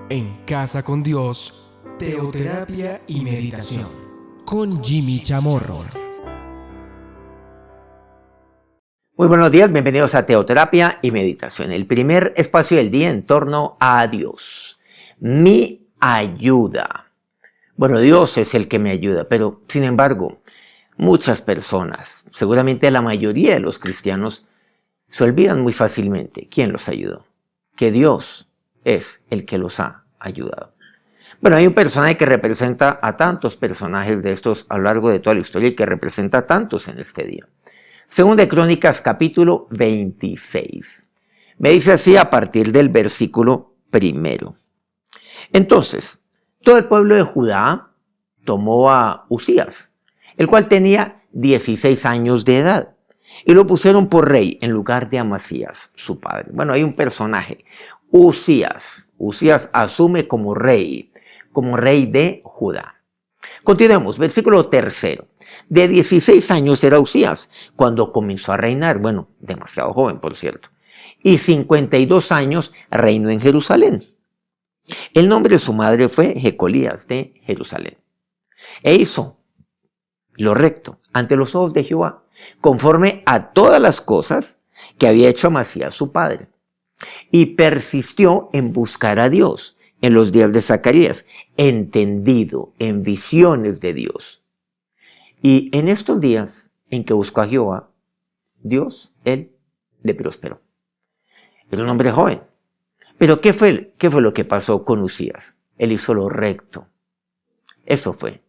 En Casa con Dios, teoterapia y meditación, con Jimmy Chamorro. Muy buenos días, bienvenidos a Teoterapia y Meditación, el primer espacio del día en torno a Dios. Mi ayuda. Bueno, Dios es el que me ayuda, pero sin embargo, muchas personas, seguramente la mayoría de los cristianos, se olvidan muy fácilmente quién los ayudó, que Dios es el que los ha ayudado. Bueno, hay un personaje que representa a tantos personajes de estos a lo largo de toda la historia y que representa a tantos en este día. Segunda de Crónicas, capítulo 26. Me dice así a partir del versículo 1. Entonces, todo el pueblo de Judá tomó a Uzías, el cual tenía 16 años de edad, y lo pusieron por rey en lugar de Amasías, su padre. Bueno, hay un personaje, Uzías. Uzías asume como rey de Judá. Continuemos, versículo 3. De 16 años era Uzías cuando comenzó a reinar, bueno, demasiado joven por cierto, y 52 años reinó en Jerusalén. El nombre de su madre fue Jecolías de Jerusalén. E hizo lo recto ante los ojos de Jehová, conforme a todas las cosas que había hecho Amasías su padre. Y persistió en buscar a Dios en los días de Zacarías, entendido en visiones de Dios. Y en estos días en que buscó a Jehová, Dios, él le prosperó. Era un hombre joven. Pero ¿qué fue lo que pasó con Uzías? Él hizo lo recto. Eso fue.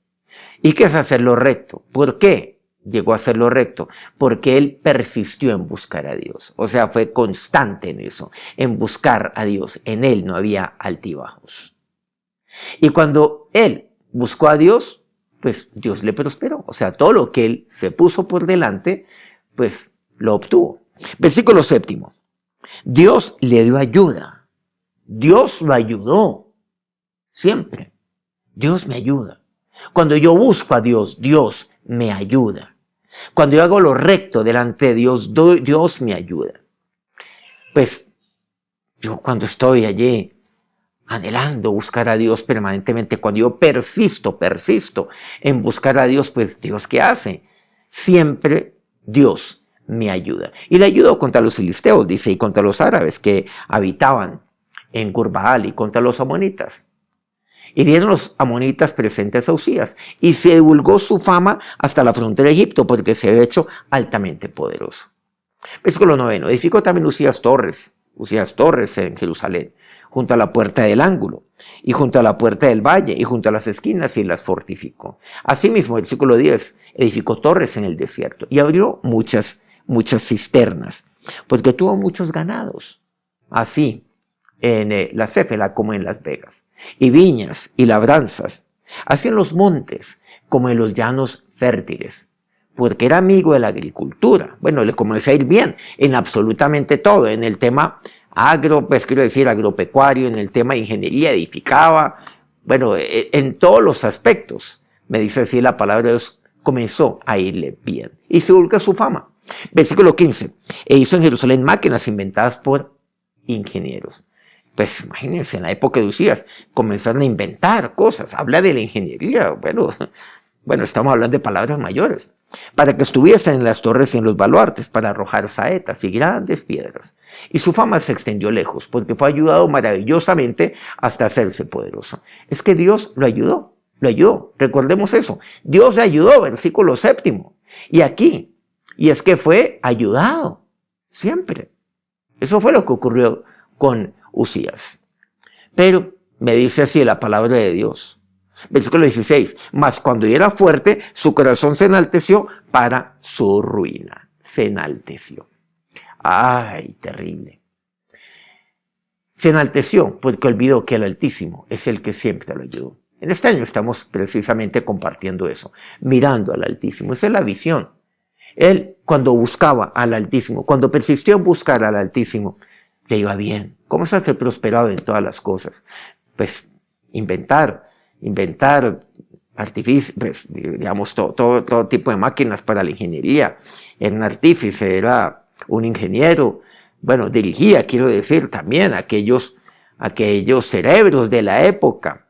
¿Y qué es hacer lo recto? ¿Por qué llegó a hacer lo recto? Porque él persistió en buscar a Dios. O sea, fue constante en eso, en buscar a Dios. En él no había altibajos. Y cuando él buscó a Dios, pues Dios le prosperó. O sea, todo lo que él se puso por delante, pues lo obtuvo. Versículo 7. Dios le dio ayuda. Dios lo ayudó. Siempre. Dios me ayuda. Cuando yo busco a Dios, Dios me ayuda. Cuando yo hago lo recto delante de Dios, Dios me ayuda. Pues yo cuando estoy allí anhelando buscar a Dios permanentemente, cuando yo persisto en buscar a Dios, pues Dios, ¿qué hace? Siempre Dios me ayuda. Y le ayudó contra los filisteos, dice, y contra los árabes que habitaban en Gurbaal y contra los amonitas. Y dieron los amonitas presentes a Uzías, y se divulgó su fama hasta la frontera de Egipto, porque se había hecho altamente poderoso. Versículo 9. Edificó también Uzías torres en Jerusalén, junto a la puerta del ángulo, y junto a la puerta del valle, y junto a las esquinas, y las fortificó. Asimismo, versículo 10, edificó torres en el desierto, y abrió muchas cisternas, porque tuvo muchos ganados, así en la Céfela como en Las Vegas, y viñas y labranzas, así en los montes como en los llanos fértiles, porque era amigo de la agricultura. Bueno, le comenzó a ir bien en absolutamente todo, en el tema agropecuario, en el tema de ingeniería, edificaba, bueno, en todos los aspectos, me dice así la palabra de Dios, comenzó a irle bien, y se divulga su fama. Versículo 15, e hizo en Jerusalén máquinas inventadas por ingenieros. Pues imagínense, en la época de Uzías comenzaron a inventar cosas, habla de la ingeniería, bueno, estamos hablando de palabras mayores, para que estuviesen en las torres y en los baluartes, para arrojar saetas y grandes piedras. Y su fama se extendió lejos, porque fue ayudado maravillosamente hasta hacerse poderoso. Es que Dios lo ayudó, recordemos eso, Dios le ayudó, versículo 7, y es que fue ayudado, siempre. Eso fue lo que ocurrió con Uzías. Pero me dice así la palabra de Dios. Versículo 16. Mas cuando era fuerte, su corazón se enalteció para su ruina. Se enalteció. Ay, terrible. Se enalteció porque olvidó que el Altísimo es el que siempre lo ayudó. En este año estamos precisamente compartiendo eso, mirando al Altísimo. Esa es la visión. Él, cuando buscaba al Altísimo, cuando persistió en buscar al Altísimo, le iba bien. ¿Cómo se hace prosperado en todas las cosas? Pues inventar artificios, pues, digamos, todo tipo de máquinas para la ingeniería. Era un artífice, era un ingeniero. Bueno, dirigía, quiero decir, también aquellos aquellos cerebros de la época,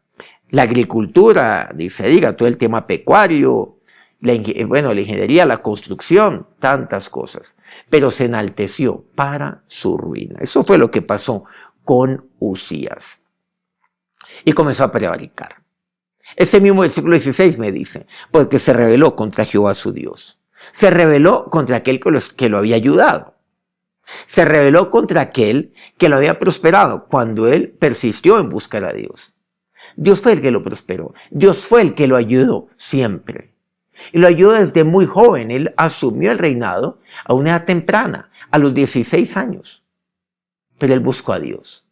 la agricultura, se diga, todo el tema pecuario, la ingeniería, la construcción, tantas cosas, pero se enalteció para su ruina. Eso fue lo que pasó con Uzías. Y comenzó a prevaricar. Ese mismo versículo 16 me dice, porque se rebeló contra Jehová su Dios. Se rebeló contra aquel que lo había ayudado. Se rebeló contra aquel que lo había prosperado cuando él persistió en buscar a Dios. Dios fue el que lo prosperó. Dios fue el que lo ayudó siempre. Y lo ayudó desde muy joven. Él asumió el reinado a una edad temprana, a los 16 años. Pero él buscó a Dios.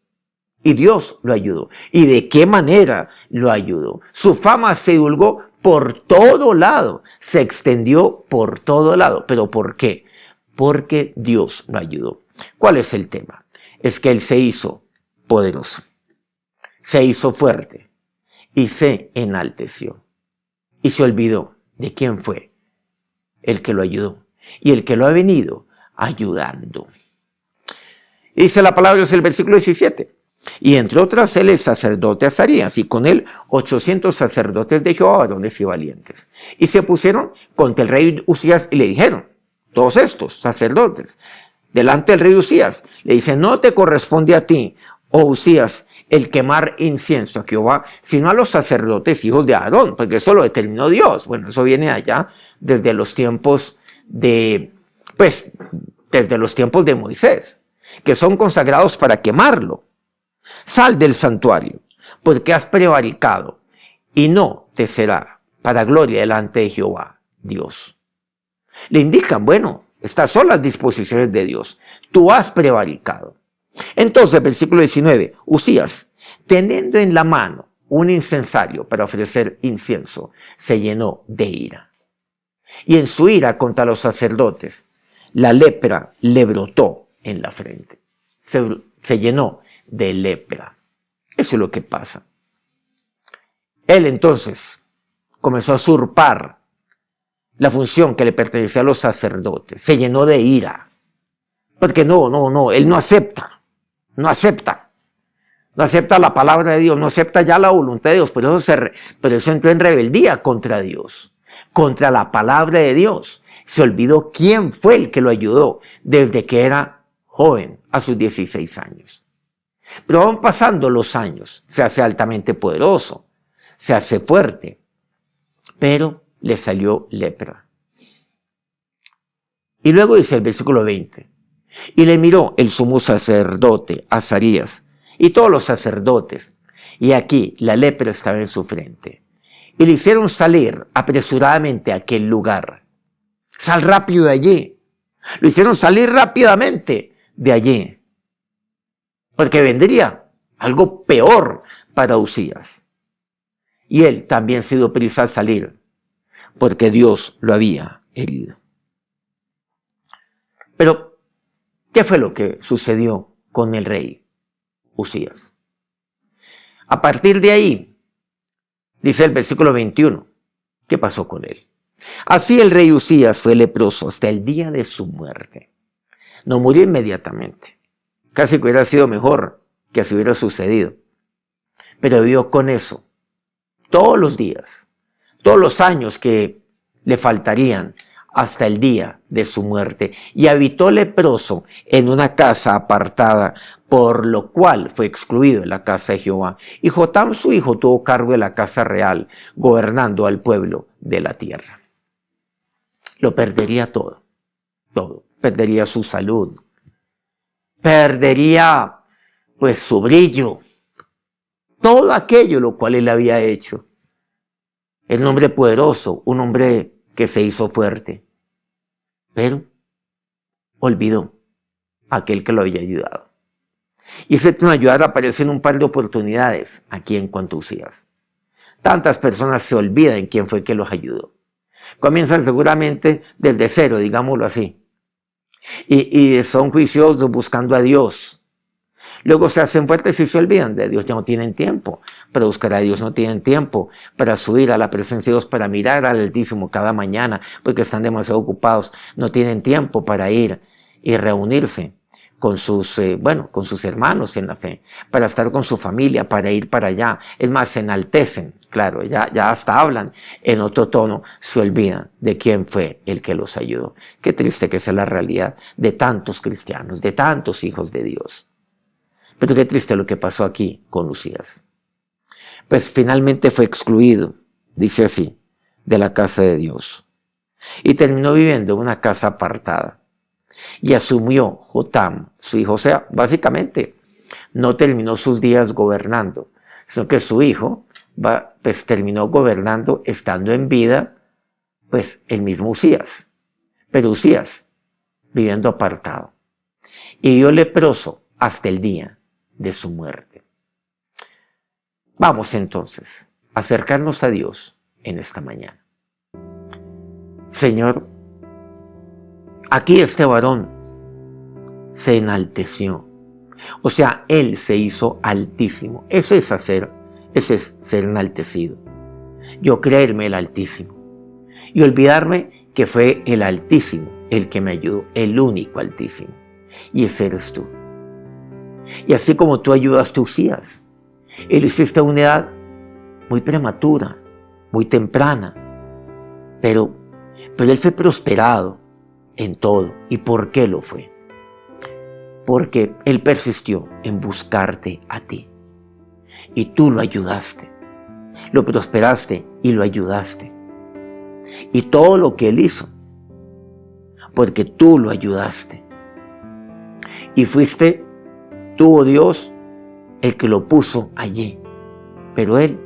Y Dios lo ayudó. ¿Y de qué manera lo ayudó? Su fama se divulgó por todo lado. Se extendió por todo lado. ¿Pero por qué? Porque Dios lo ayudó. ¿Cuál es el tema? Es que él se hizo poderoso. Se hizo fuerte. Y se enalteció. Y se olvidó de quién fue el que lo ayudó. Y el que lo ha venido ayudando. Dice la palabra, es el versículo 17. Y entre otras él el sacerdote Azarías, y con él 800 sacerdotes de Jehová, varones y valientes. Y se pusieron contra el rey Uzías y le dijeron, todos estos sacerdotes, delante del rey Uzías, le dicen, no te corresponde a ti, oh Uzías, el quemar incienso a Jehová, sino a los sacerdotes hijos de Aarón, porque eso lo determinó Dios. Bueno, eso viene allá desde los tiempos desde los tiempos de Moisés, que son consagrados para quemarlo. Sal del santuario, porque has prevaricado, y no te será para gloria delante de Jehová, Dios. Le indican, bueno, estas son las disposiciones de Dios. Tú has prevaricado. Entonces, versículo 19, Uzías, teniendo en la mano un incensario para ofrecer incienso, se llenó de ira. Y en su ira contra los sacerdotes, la lepra le brotó en la frente. Se llenó de lepra. Eso es lo que pasa. Él entonces comenzó a usurpar la función que le pertenecía a los sacerdotes. Se llenó de ira. Porque él no acepta la palabra de Dios, no acepta ya la voluntad de Dios, pero eso entró en rebeldía contra Dios, contra la palabra de Dios. Se olvidó quién fue el que lo ayudó desde que era joven, a sus 16 años. Pero van pasando los años, se hace altamente poderoso, se hace fuerte, pero le salió lepra. Y luego dice el versículo 20, y le miró el sumo sacerdote Azarías y todos los sacerdotes, y aquí la lepra estaba en su frente. Y le hicieron salir apresuradamente a aquel lugar. Sal rápido de allí. Lo hicieron salir rápidamente de allí, porque vendría algo peor para Uzías. Y él también se dio prisa a salir, porque Dios lo había herido. Pero, ¿qué fue lo que sucedió con el rey Uzías? A partir de ahí, dice el versículo 21, ¿qué pasó con él? Así el rey Uzías fue leproso hasta el día de su muerte. No murió inmediatamente. Casi que hubiera sido mejor que así hubiera sucedido. Pero vivió con eso todos los días, todos los años que le faltarían hasta el día de su muerte. Y habitó leproso en una casa apartada, por lo cual fue excluido de la casa de Jehová. Y Jotam su hijo tuvo cargo de la casa real, gobernando al pueblo de la tierra. Lo perdería todo. Perdería su salud. Perdería su brillo. Todo aquello lo cual él había hecho. Era un hombre poderoso, un hombre que se hizo fuerte. Pero olvidó a aquel que lo había ayudado. Y ese ayudar aparece en un par de oportunidades aquí en cuanto a Uzías. Tantas personas se olvidan quién fue que los ayudó. Comienzan seguramente desde cero, digámoslo así. Y son juiciosos buscando a Dios. Luego se hacen fuertes y se olvidan de Dios. Ya no tienen tiempo para buscar a Dios, no tienen tiempo para subir a la presencia de Dios, para mirar al Altísimo cada mañana, porque están demasiado ocupados. No tienen tiempo para ir y reunirse con sus hermanos en la fe, para estar con su familia, para ir para allá. Es más, se enaltecen, claro, ya hasta hablan en otro tono, se olvidan de quién fue el que los ayudó. Qué triste que sea la realidad de tantos cristianos, de tantos hijos de Dios. Pero qué triste lo que pasó aquí con Uzías. Pues finalmente fue excluido, dice así, de la casa de Dios. Y terminó viviendo en una casa apartada. Y asumió Jotam, su hijo. O sea, básicamente no terminó sus días gobernando, sino que su hijo pues terminó gobernando estando en vida, pues el mismo Uzías. Pero Uzías viviendo apartado. Y vivió leproso hasta el día de su muerte. Vamos entonces a acercarnos a Dios en esta mañana. Señor, aquí este varón se enalteció. O sea, él se hizo altísimo. Eso es ser enaltecido. Yo creerme el Altísimo. Y olvidarme que fue el Altísimo el que me ayudó, el único Altísimo. Y ese eres tú. Y así como tú ayudaste a Uzías, él hiciste a una edad muy prematura, muy temprana, pero él fue prosperado en todo. ¿Y por qué lo fue? Porque él persistió en buscarte a ti. Y tú lo ayudaste, lo prosperaste y lo ayudaste. Y todo lo que él hizo, porque tú lo ayudaste. Y fuiste tú, oh Dios, el que lo puso allí. Pero él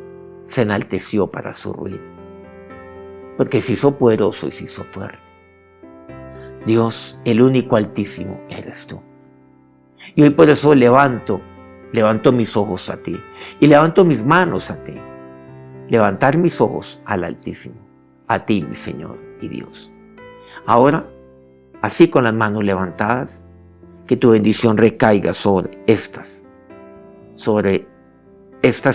se enalteció para su ruina, porque se hizo poderoso y se hizo fuerte. Dios, el único Altísimo, eres tú. Y hoy por eso levanto mis ojos a ti y levanto mis manos a ti. Levantar mis ojos al Altísimo, a ti, mi Señor y Dios. Ahora, así con las manos levantadas, que tu bendición recaiga sobre estas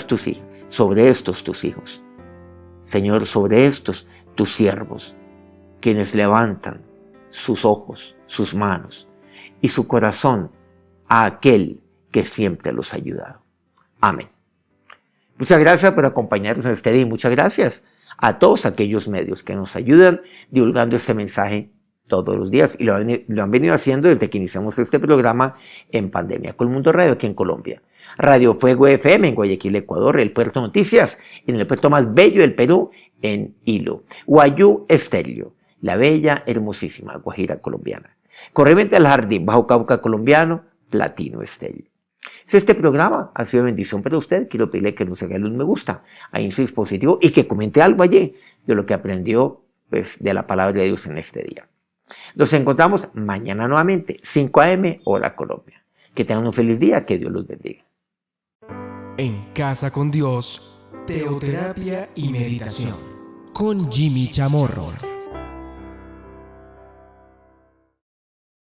tus hijas, sobre estos tus hijos. Señor, sobre estos tus siervos, quienes levantan sus ojos, sus manos y su corazón a aquel que siempre los ha ayudado. Amén. Muchas gracias por acompañarnos en este día y muchas gracias a todos aquellos medios que nos ayudan divulgando este mensaje todos los días y lo han venido haciendo desde que iniciamos este programa en pandemia. Colmundo Radio aquí en Colombia, Radio Fuego FM en Guayaquil, Ecuador, El Puerto Noticias en el puerto más bello del Perú, en Hilo, Guayú Estéreo, la bella, hermosísima Guajira colombiana, Corrientes del Jardín, Bajo Cauca colombiano, Platino Estéreo. Si este programa ha sido bendición para usted, quiero pedirle que nos regale un me gusta ahí en su dispositivo y que comente algo allí de lo que aprendió pues, de la palabra de Dios en este día. Nos encontramos mañana nuevamente, 5 a.m. hora Colombia. Que tengan un feliz día, que Dios los bendiga. En Casa con Dios, teoterapia y meditación con Jimmy Chamorro.